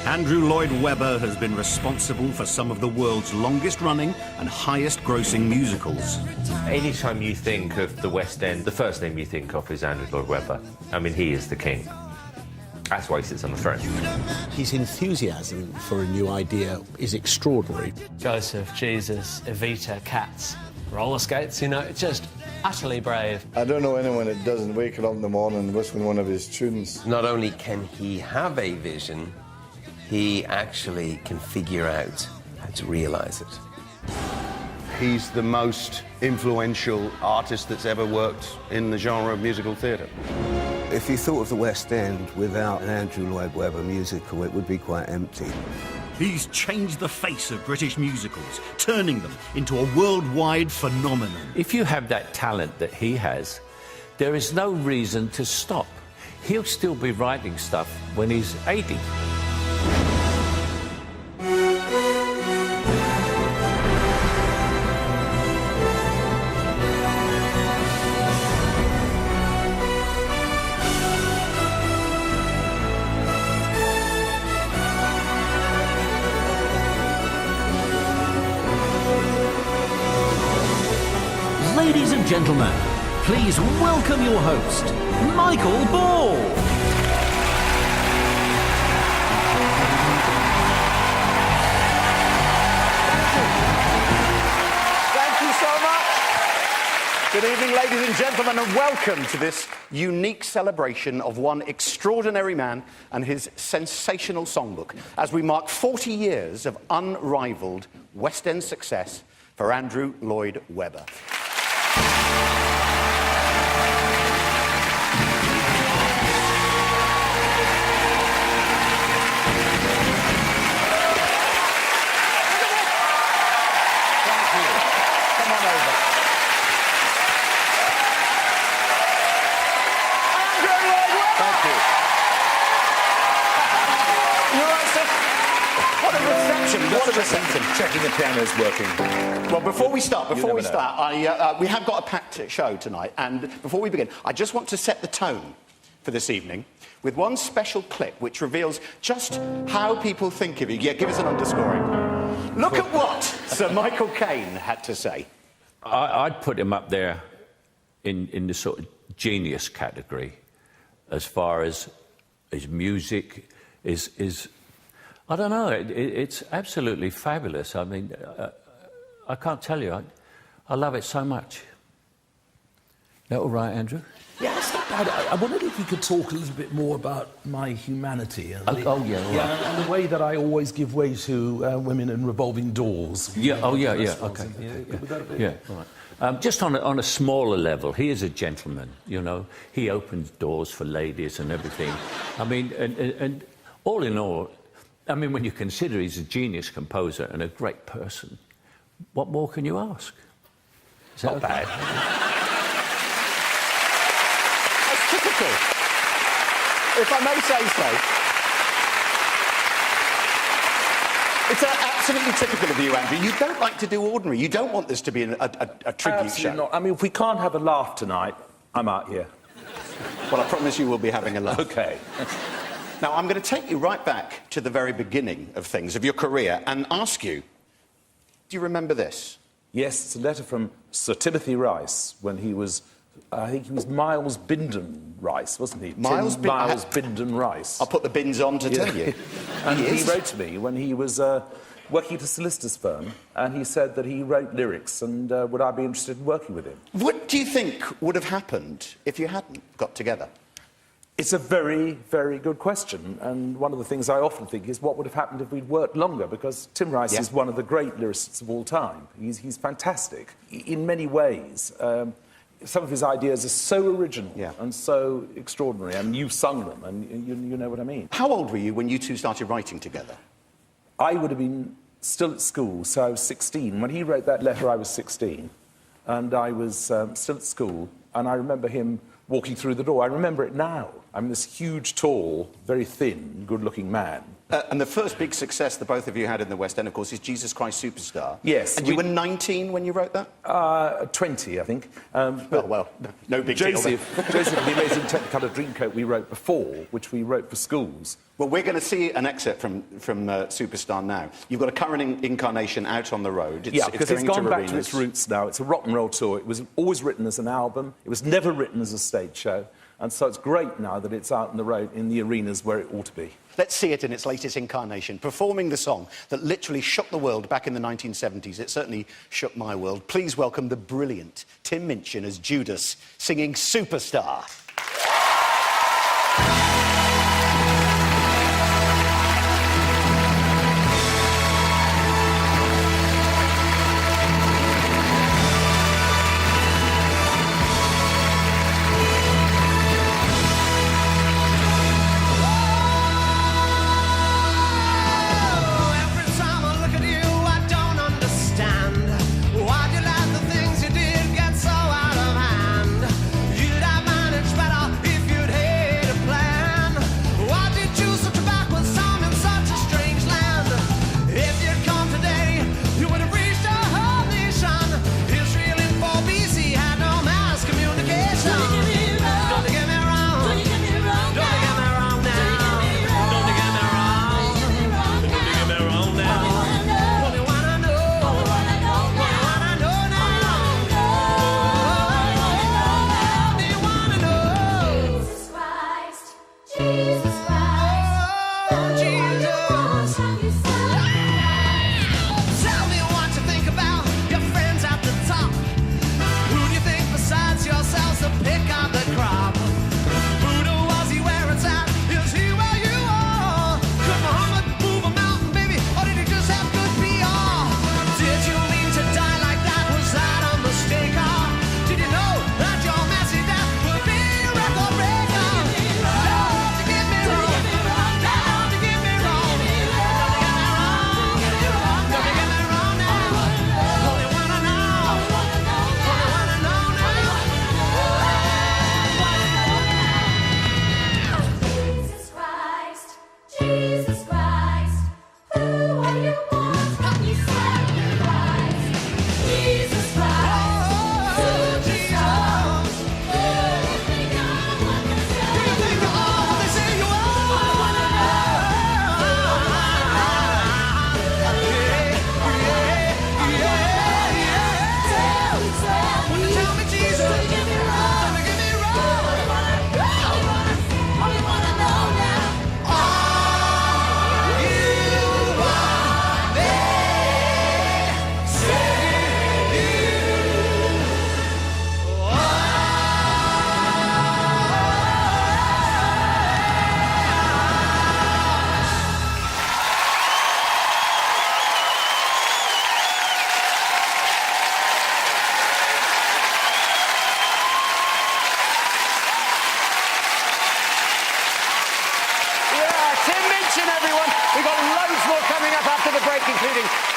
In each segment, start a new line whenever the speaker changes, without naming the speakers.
Andrew Lloyd Webber has been responsible for some of the world's longest-running and highest-grossing musicals.
Anytime you think of the West End, the first name you think of is Andrew Lloyd Webber. I mean, he is the king. That's why he sits on the throne.
His enthusiasm for a new idea is extraordinary.
Joseph, Jesus, Evita, Cats, roller skates, you know, just utterly brave.
I don't know anyone that doesn't wake up in the morning whistling one of his tunes.
Not only can he have a vision, he actually can figure out how to realise it.
He's the most influential artist that's ever worked in the genre of musical theatre.
If you thought of the West End without an Andrew Lloyd Webber musical, it would be quite empty.
He's changed the face of British musicals, turning them into a worldwide phenomenon.
If you have that talent that he has, there is no reason to stop. He'll still be writing stuff when he's 80.
Ladies and gentlemen, please welcome your host, Michael Ball.
Thank you so much. Good evening, ladies and gentlemen, and welcome to this unique celebration of one extraordinary man and his sensational songbook as we mark 40 years of unrivalled West End success for Andrew Lloyd Webber.
Checking the piano's working.
Well, before we start, we have got a packed show tonight, and before we begin, I just want to set the tone for this evening with one special clip which reveals just how people think of you. Yeah, give us an underscoring. Look at what Sir Michael Caine had to say.
I'd put him up there in the sort of genius category as far as his music is I don't know, it's absolutely fabulous. I mean, I can't tell you, I love it so much. That all right, Andrew?
Yeah, it's not bad. I wondered if you could talk a little bit more about my humanity. And and the way that I always give way to women in revolving doors.
Yeah, okay. Yeah, all right. Just on a smaller level, he is a gentleman, you know. He opens doors for ladies and everything. I mean, and all in all, I mean, when you consider he's a genius composer and a great person, what more can you ask? Is that
not bad? That's typical, if I may say so. It's absolutely typical of you, Andrew. You don't like to do ordinary. You don't want this to be a tribute show.
Not. I mean, if we can't have a laugh tonight, I'm out here.
Well, I promise you we'll be having a laugh.
OK.
Now, I'm going to take you right back to the very beginning of things, of your career, and ask you, do you remember this?
Yes, it's a letter from Sir Timothy Rice when he was, I think he was Miles Bindon Rice, wasn't he?
Miles
Bindon Rice.
I'll put the bins on to tell you.
And he wrote to me when he was working at a solicitor's firm, and he said that he wrote lyrics, and would I be interested in working with him?
What do you think would have happened if you hadn't got together?
It's a very, very good question, and one of the things I often think is what would have happened if we'd worked longer, because Tim Rice is one of the great lyricists of all time. He's fantastic. In many ways, some of his ideas are so original and so extraordinary, and you sung them, and you know what I mean.
How old were you when you two started writing together?
I would have been still at school, so I was 16. When he wrote that letter, I was 16, and I was still at school, and I remember him walking through the door. I remember it now. I mean, this huge, tall, very thin, good-looking man
And the first big success the both of you had in the West End, of course, is Jesus Christ Superstar.
Yes.
And you were 19 when you wrote that?
20, I think.
Well, no big deal.
Joseph, the Amazing Technicolor Dreamcoat we wrote before, which we wrote for schools.
Well, we're going to see an excerpt from Superstar now. You've got a current incarnation out on the road.
Because it's gone back to
arenas.
its roots now. It's a rock and roll tour. It was always written as an album. It was never written as a stage show. And so it's great now that it's out on the road in the arenas where it ought to be.
Let's see it in its latest incarnation, performing the song that literally shook the world back in the 1970s. It certainly shook my world. Please welcome the brilliant Tim Minchin as Judas, singing Superstar.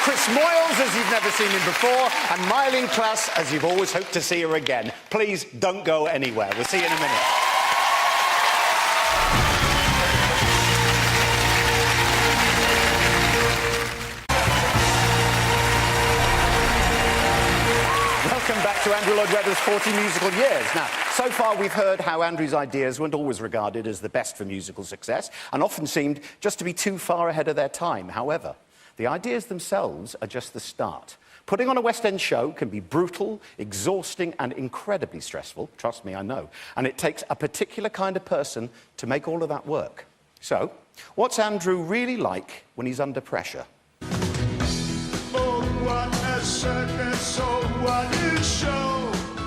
Chris Moyles, as you've never seen him before, and Myling Klass, as you've always hoped to see her again. Please don't go anywhere. We'll see you in a minute. Welcome back to Andrew Lloyd Webber's 40 musical years. Now, so far we've heard how Andrew's ideas weren't always regarded as the best for musical success and often seemed just to be too far ahead of their time. However, the ideas themselves are just the start. Putting on a West End show can be brutal, exhausting and incredibly stressful. Trust me, I know. And it takes a particular kind of person to make all of that work. So, what's Andrew really like when he's under pressure?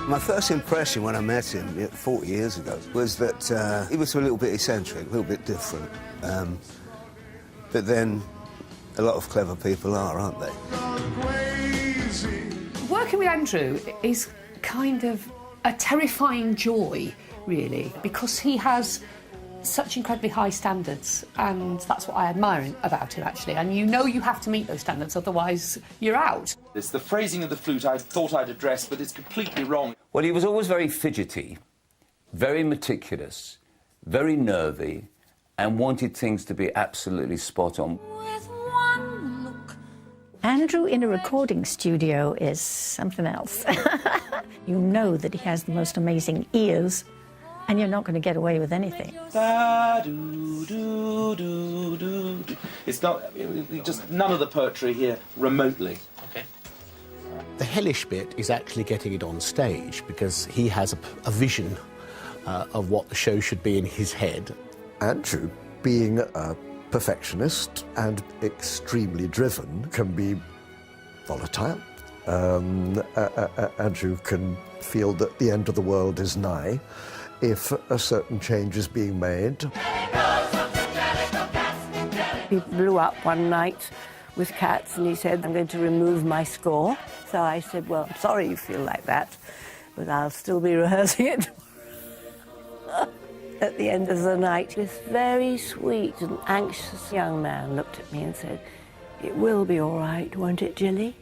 My first impression when I met him 40 years ago was that he was a little bit eccentric, a little bit different. But then a lot of clever people are, aren't they?
Working with Andrew is kind of a terrifying joy, really, because he has such incredibly high standards, and that's what I admire about him, actually. And you know you have to meet those standards, otherwise you're out.
It's the phrasing of the flute I thought I'd address, but it's completely wrong.
Well, he was always very fidgety, very meticulous, very nervy,
and wanted things to be absolutely spot on.
Andrew in a recording studio is something else. You know that he has the most amazing ears, and you're not going to get away with anything.
It's not, just none of the poetry here remotely.
Okay. The hellish bit is actually getting it on stage, because he has a vision of what the show should be in his head.
Andrew, being a perfectionist and extremely driven, can be volatile. Andrew can feel that the end of the world is nigh if a certain change is being made.
He blew up one night with Cats and he said, I'm going to remove my score. So I said, well, I'm sorry you feel like that, but I'll still be rehearsing it. At the end of the night, this very sweet and anxious young man looked at me and said, it will be all right, won't it, Jilly?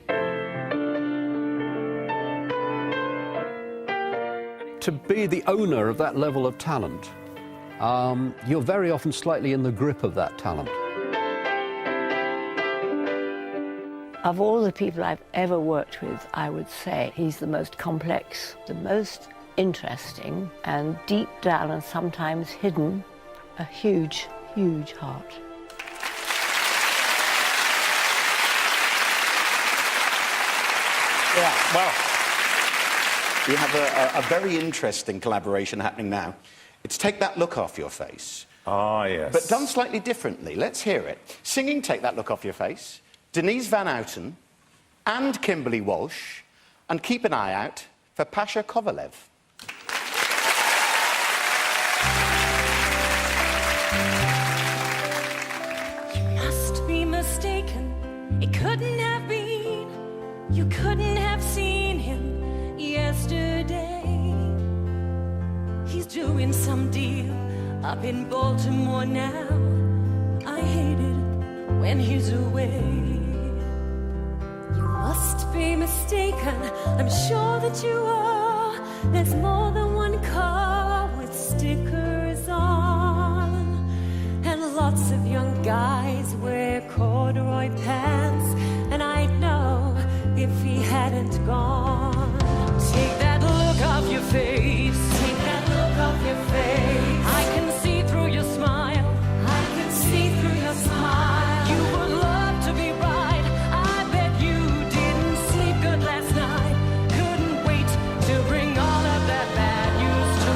To be the owner of that level of talent, you're very often slightly in the grip of that talent.
Of all the people I've ever worked with, I would say he's the most complex, the most interesting, and deep down and sometimes hidden, a huge, huge heart.
Yeah, well, we have a very interesting collaboration happening now. It's Take That Look Off Your Face.
Ah, yes.
But done slightly differently. Let's hear it. Singing Take That Look Off Your Face, Denise Van Outen and Kimberly Walsh, and keep an eye out for Pasha Kovalev.
Must be mistaken, it couldn't have been. You couldn't have seen him yesterday. He's doing some deal up in Baltimore now. I hate it when he's away. You must be mistaken, I'm sure that you are. There's more than one car with stickers on, and lots of young guys wear corduroy pants, and I'd know if he hadn't gone. Take that look off your face. Take that look off your face. I can see through your smile. I can see through your smile. You would love to be right. I bet you didn't sleep good last night. Couldn't wait to bring all of that bad news to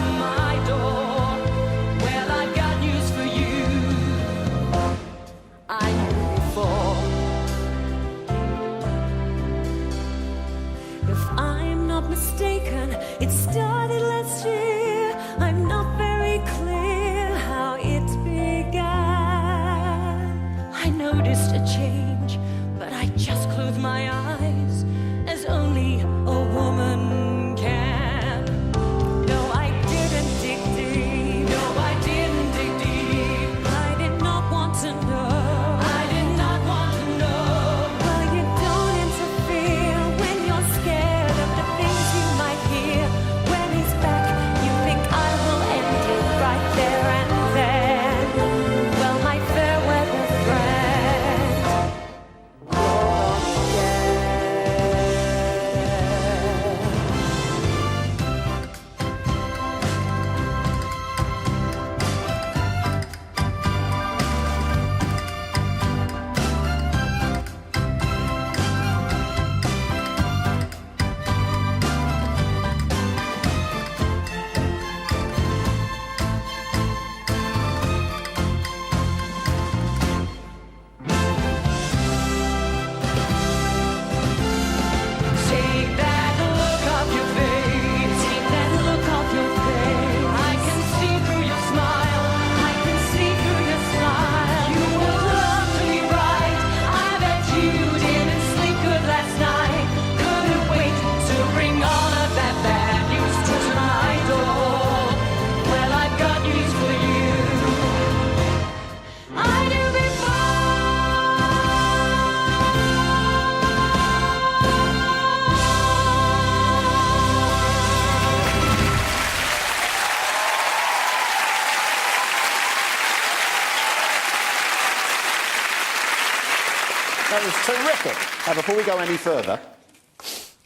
That was terrific. Now, before we go any further,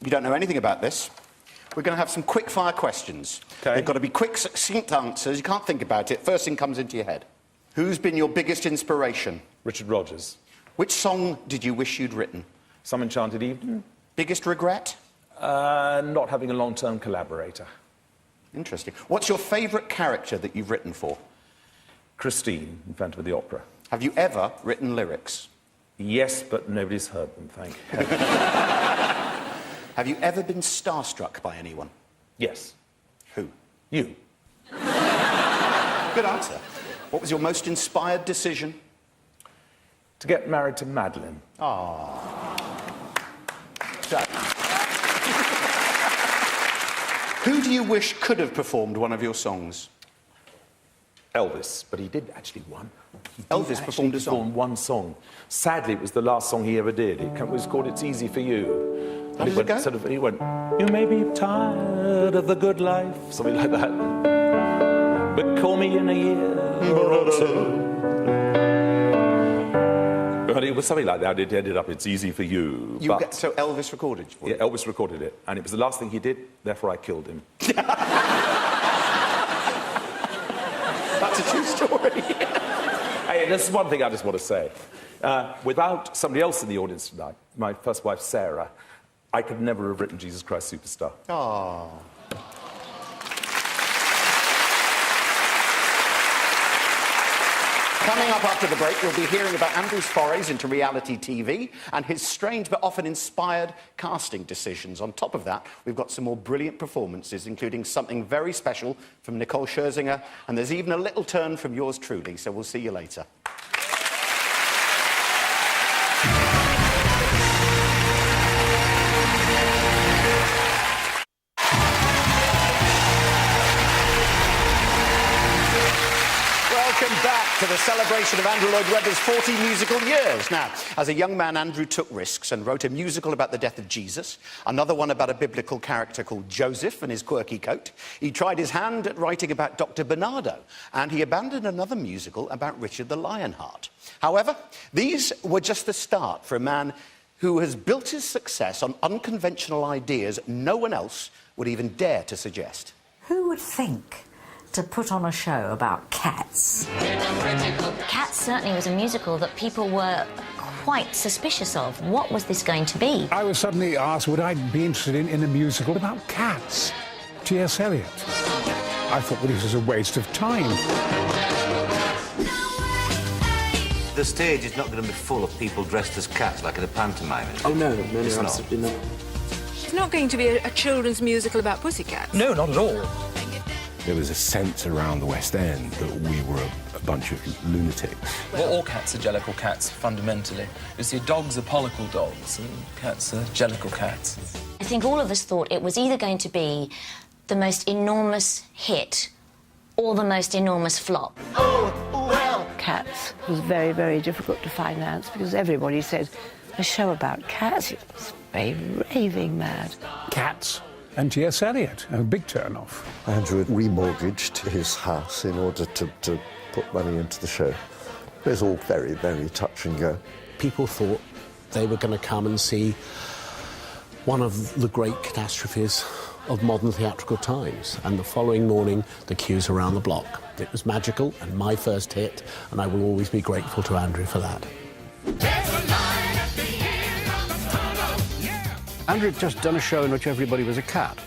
you don't know anything about this. We're going to have some quick-fire questions.
Okay.
They've got to be quick, succinct answers. You can't think about it. First thing comes into your head. Who's been your biggest inspiration?
Richard Rodgers.
Which song did you wish you'd written?
Some Enchanted Evening.
Biggest regret?
Not having a long-term collaborator.
Interesting. What's your favourite character that you've written for?
Christine, in Phantom of the Opera.
Have you ever written lyrics?
Yes, but nobody's heard them, thank you.
Have you ever been starstruck by anyone?
Yes.
Who?
You.
Good answer. What was your most inspired decision?
To get married to Madeline.
Ah. So, who do you wish could have performed one of your songs?
Elvis, but he did actually one.
Elvis performed a song?
Performed one song. Sadly, it was the last song he ever did. It was called It's Easy for You.
How did it go?
He went, you may be tired of the good life, something like that. But call me in a year or two. But it was something like that. It ended up, It's Easy for You.
So Elvis recorded for you?
Yeah, Elvis recorded it. And it was the last thing he did, therefore I killed him.
That's a true story.
Hey, this is one thing I just want to say. Without somebody else in the audience tonight, my first wife, Sarah, I could never have written Jesus Christ Superstar.
Oh. Coming up after the break, we'll be hearing about Andrew's forays into reality TV and his strange but often inspired casting decisions. On top of that, we've got some more brilliant performances, including something very special from Nicole Scherzinger, and there's even a little turn from yours truly, so we'll see you later. Welcome back to the celebration of Andrew Lloyd Webber's 40 musical years. Now, as a young man, Andrew took risks and wrote a musical about the death of Jesus, another one about a biblical character called Joseph and his quirky coat. He tried his hand at writing about Dr. Bernardo, and he abandoned another musical about Richard the Lionheart. However, these were just the start for a man who has built his success on unconventional ideas no one else would even dare to suggest.
Who would think to put on a show about cats?
Cats certainly was a musical that people were quite suspicious of. What was this going to be?
I was suddenly asked would I be interested in a musical about cats. T.S. Eliot. I thought, well, this is a waste of time.
The stage is not going to be full of people dressed as cats like at a pantomime, is it?
Oh, no,
It's not.
absolutely not.
It's not going to be a children's musical about pussycats.
No, not at all.
There was a sense around the West End that we were a bunch of lunatics.
Well, all cats are jellicle cats, fundamentally. You see, dogs are pollicle dogs, and cats are jellicle cats.
I think all of us thought it was either going to be the most enormous hit or the most enormous flop.
Cats was very, very difficult to finance because everybody said, a show about cats, it must be raving mad.
Cats and T.S. Eliot, a big turn-off.
Andrew had remortgaged his house in order to put money into the show. It was all very, very touch and go.
People thought they were going to come and see one of the great catastrophes of modern theatrical times. And the following morning, the queues around the block. It was magical and my first hit, and I will always be grateful to Andrew for that.
Andrew had just done a show in which everybody was a cat.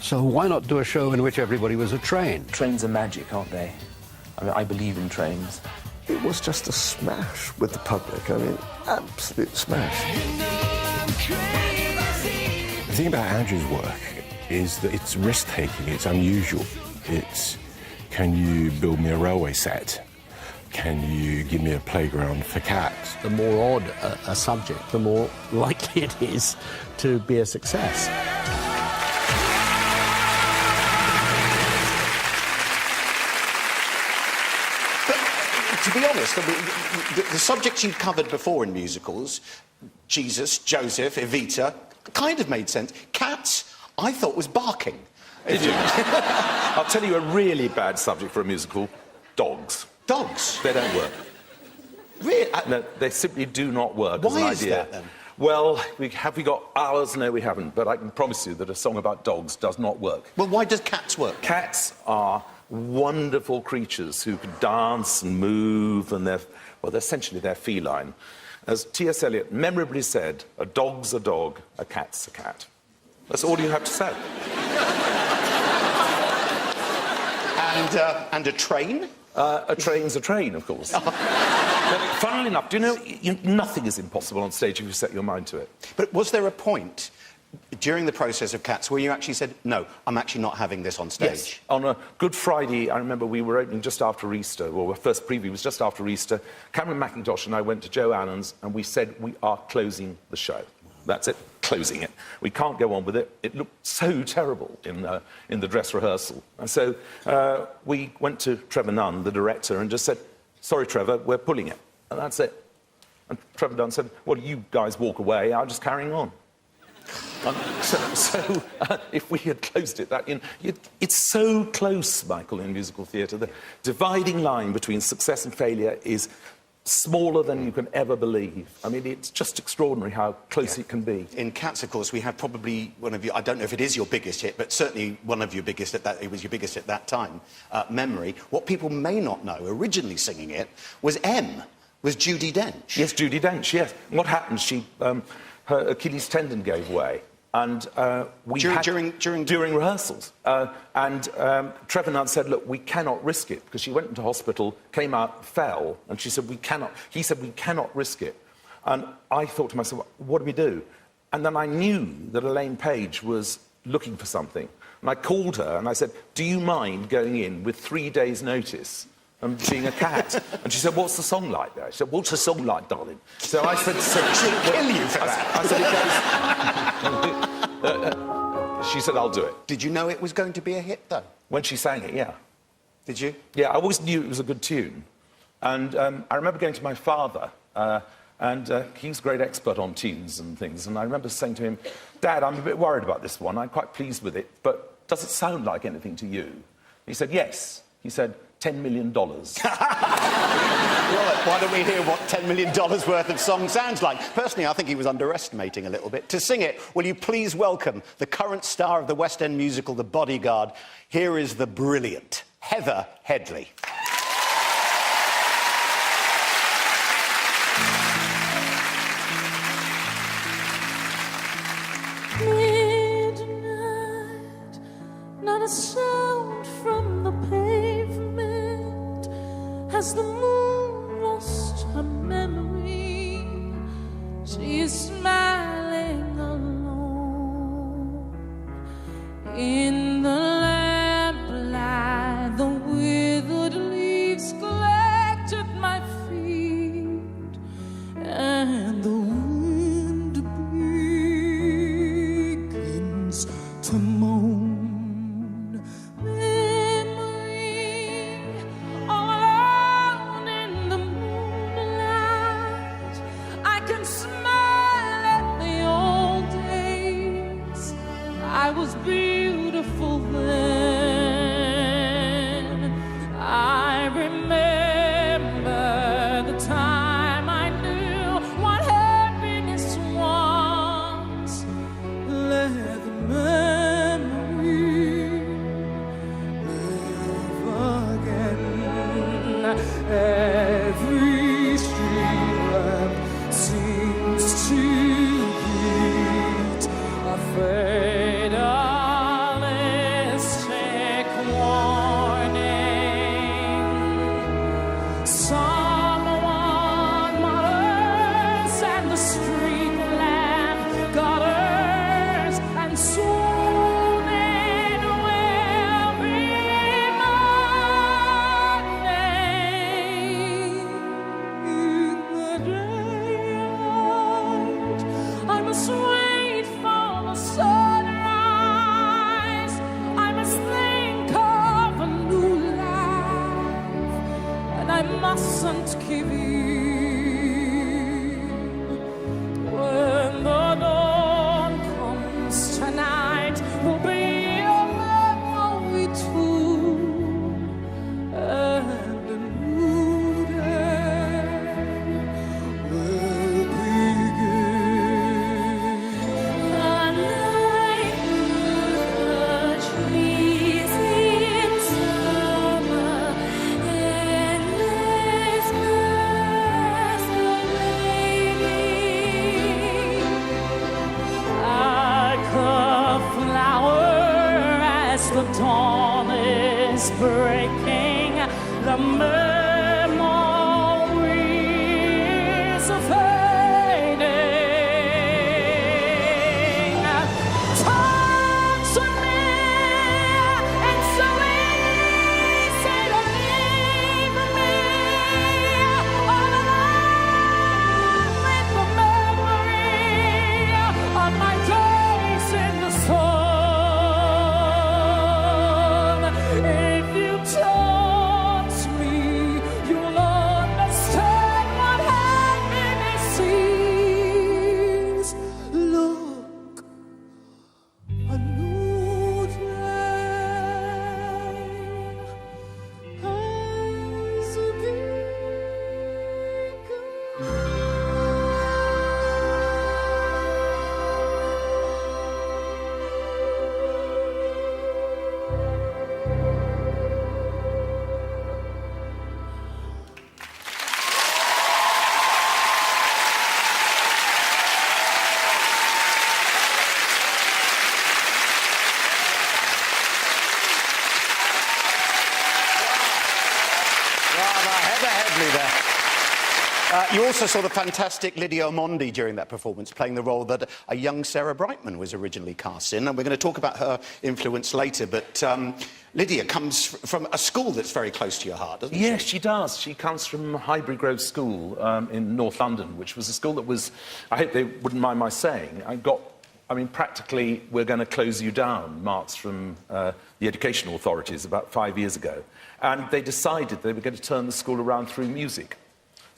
So why not do a show in which everybody was a train?
Trains are magic, aren't they? I mean, I believe in trains.
It was just a smash with the public. I mean, absolute smash.
The thing about Andrew's work is that it's risk-taking, it's unusual. It's, can you build me a railway set? Can you give me a playground for cats?
The more odd a subject, the more likely it is to be a success.
To be honest, the subjects you've covered before in musicals, Jesus, Joseph, Evita, kind of made sense. Cats, I thought was barking.
Did you? I'll tell you a really bad subject for a musical, dogs.
Dogs?
They don't work.
Really?
No, they simply do not work as an
Why
idea.
is that, then?
Well, have we got hours? No, we haven't. But I can promise you that a song about dogs does not work.
Well, why does cats work?
Cats are wonderful creatures who can dance and move, and they're essentially feline. As T.S. Eliot memorably said, a dog's a dog, a cat's a cat. That's all you have to say.
And a train?
A train's a train, of course. Funnily enough, do you know, nothing is impossible on stage if you set your mind to it.
But was there a point during the process of Cats where you actually said, no, I'm actually not having this on stage?
Yes. On a Good Friday, I remember we were opening just after Easter, well, our first preview was just after Easter. Cameron Mackintosh and I went to Joe Allen's and we said, we are closing the show. That's it, closing it. We can't go on with it. It looked so terrible in the dress rehearsal. And so we went to Trevor Nunn, the director, and just said, sorry, Trevor, we're pulling it. And that's it. And Trevor Nunn said, well, you guys walk away, I'm just carrying on. So if we had closed it, it's so close, Michael, in musical theatre. The dividing line between success and failure is smaller than you can ever believe. I mean, it's just extraordinary how close it can be.
In Cats, of course, we have probably one of your, I don't know if it is your biggest hit, but certainly one of your biggest at that, it was your biggest at that time, Memory. What people may not know, originally singing it, was Judi Dench.
Yes, Judi Dench, yes. What happened, her Achilles tendon gave way. And during rehearsals. Trevor Nunn said, look, we cannot risk it, because she went into hospital, came out, fell, and she said, he said, we cannot risk it. And I thought to myself, what do we do? And then I knew that Elaine Page was looking for something. And I called her and I said, do you mind going in with 3 days' notice and being a cat? And she said, what's the song like there? She said, what's the song like, darling? So I said,
she'll kill you for that.
I said, she said, I'll do it.
Did you know it was going to be a hit, though?
When she sang it, yeah.
Did you?
Yeah, I always knew it was a good tune. And I remember going to my father, and he's a great expert on tunes and things, and I remember saying to him, Dad, I'm a bit worried about this one. I'm quite pleased with it, but does it sound like anything to you? He said, yes. He said, $10 million.
Well, why don't we hear what $10 million worth of song sounds like? Personally, I think he was underestimating a little bit. To sing it, will you please welcome the current star of the West End musical, The Bodyguard. Here is the brilliant Heather Headley.
Midnight, not a sound from the pavement. Has the moon lost her memory? She is smiling alone. In the lamplight, the withered leaves collect at my feet, and the wind begins to moan. Memory, all alone in the moonlight, I can smile at the old days. I was beautiful then. I remember the time I knew what happiness was. Let the memory live again. Every street seems to beat a fatalistic warning. Someone mutters and the street lamp gutters, and soon it will be morning. In the daylight, I must wait for the sunrise. I must think of a new life, and I mustn't give in. When the dawn comes tonight, will be a memory too, and a new day the memories are fading. Talk to me, it's so easy to leave me all alone with the memory of my days in the sun. If you touch me, you'll understand what happiness seems. Look, a new day has
You also saw the fantastic Lydia Omondi during that performance, playing the role that a young Sarah Brightman was originally cast in, and we're going to talk about her influence later, but Lydia comes from a school that's very close to your heart, doesn't she?
Yes, she does. She comes from Highbury Grove School in North London, which was a school that was, I hope they wouldn't mind my saying, practically, we're going to close you down, marks from the educational authorities about 5 years ago. And they decided they were going to turn the school around through music.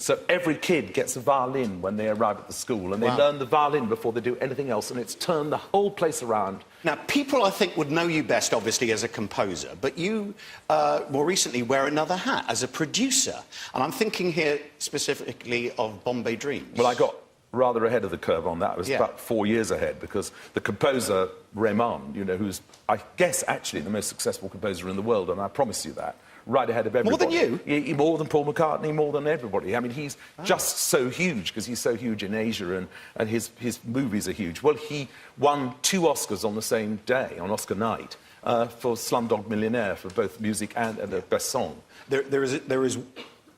So every kid gets a violin when they arrive at the school, and they learn the violin before they do anything else, and it's turned the whole place around.
Now, people, I think, would know you best, obviously, as a composer, but you, more recently, wear another hat as a producer. And I'm thinking here specifically of Bombay Dreams.
Well, I got rather ahead of the curve on that. I was about 4 years ahead, because the composer, Rahman, you know, who's, I guess, actually the most successful composer in the world, and I promise you that, right ahead of everybody.
More than you?
More than Paul McCartney, more than everybody. I mean, he's just so huge, because he's so huge in Asia, and his movies are huge. Well, he won 2 Oscars on the same day, on Oscar night, for Slumdog Millionaire, for both music and the best song.
There is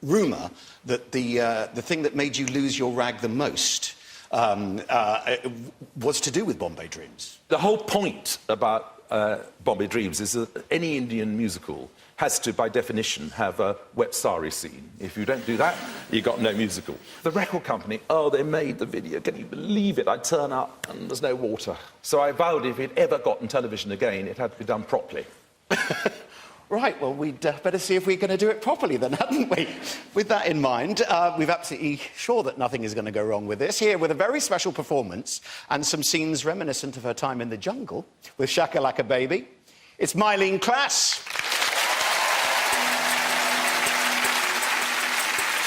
rumour that the thing that made you lose your rag the most was to do with Bombay Dreams.
The whole point about Bombay Dreams is that any Indian musical has to, by definition, have a wet sari scene. If you don't do that, you've got no musical. The record company, they made the video. Can you believe it? I'd turn up and there's no water. So I vowed if it ever got on television again, it had to be done properly.
Right, well, we'd better see if we're going to do it properly then, hadn't we? With that in mind, we're absolutely sure that nothing is going to go wrong with this. Here, with a very special performance and some scenes reminiscent of her time in the jungle with Shaka Laka Baby, it's Mylene Klass.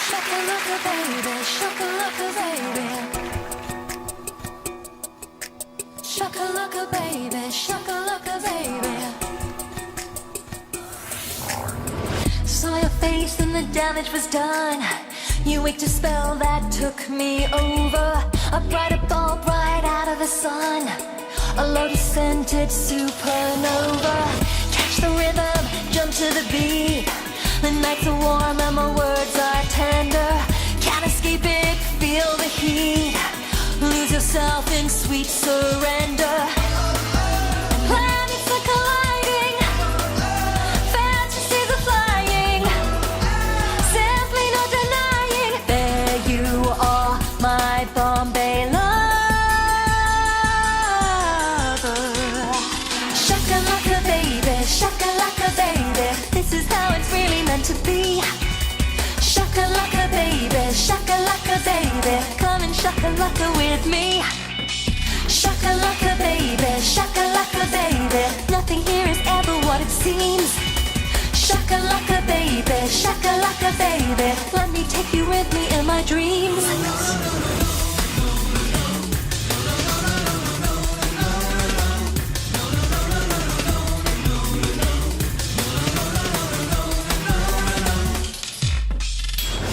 Shaka-laka baby, shaka-laka baby. Shaka-laka baby, shaka-laka baby. Saw your face and the damage was done. You waked a spell that took me over. A brighter ball right out of the sun. A lotus-scented supernova. Catch the rhythm, jump to the beat. The nights are warm and my words are tender. Can't escape it, feel the heat. Lose yourself in sweet surrender. Planets are colliding, fantasies are flying. Simply no denying, there you are, my Bombay lover. Shaka-laka baby, shaka-laka baby. This is how it's really meant to be. Shaka-laka baby, shaka-laka baby. Come and shaka-laka with me. Shaka-laka baby, shaka-laka baby. Nothing here is ever what it seems. Shaka-laka baby, shaka-laka baby. Let me take you with me in my dreams.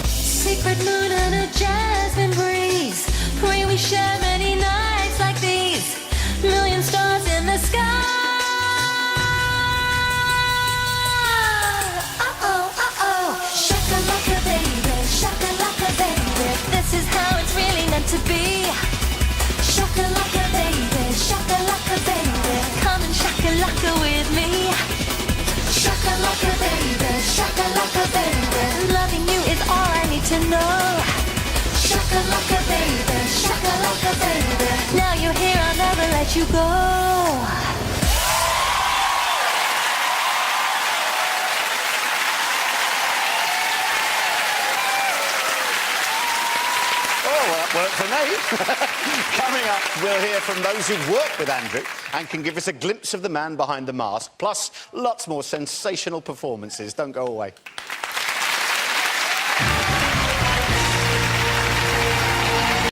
Secret moon and a jasmine breeze. Pray we share many nights like these. Million stars in the sky. Uh-oh, uh-oh. to be. Shakalaka baby, shakalaka baby, come and shakalaka with me. Shakalaka baby, shakalaka baby, loving you is all I need to know. Shakalaka baby, shakalaka baby, now you're here, I'll never let you go.
Worked for me. Coming up, we'll hear from those who've worked with Andrew and can give us a glimpse of the man behind the mask, plus lots more sensational performances. Don't go away.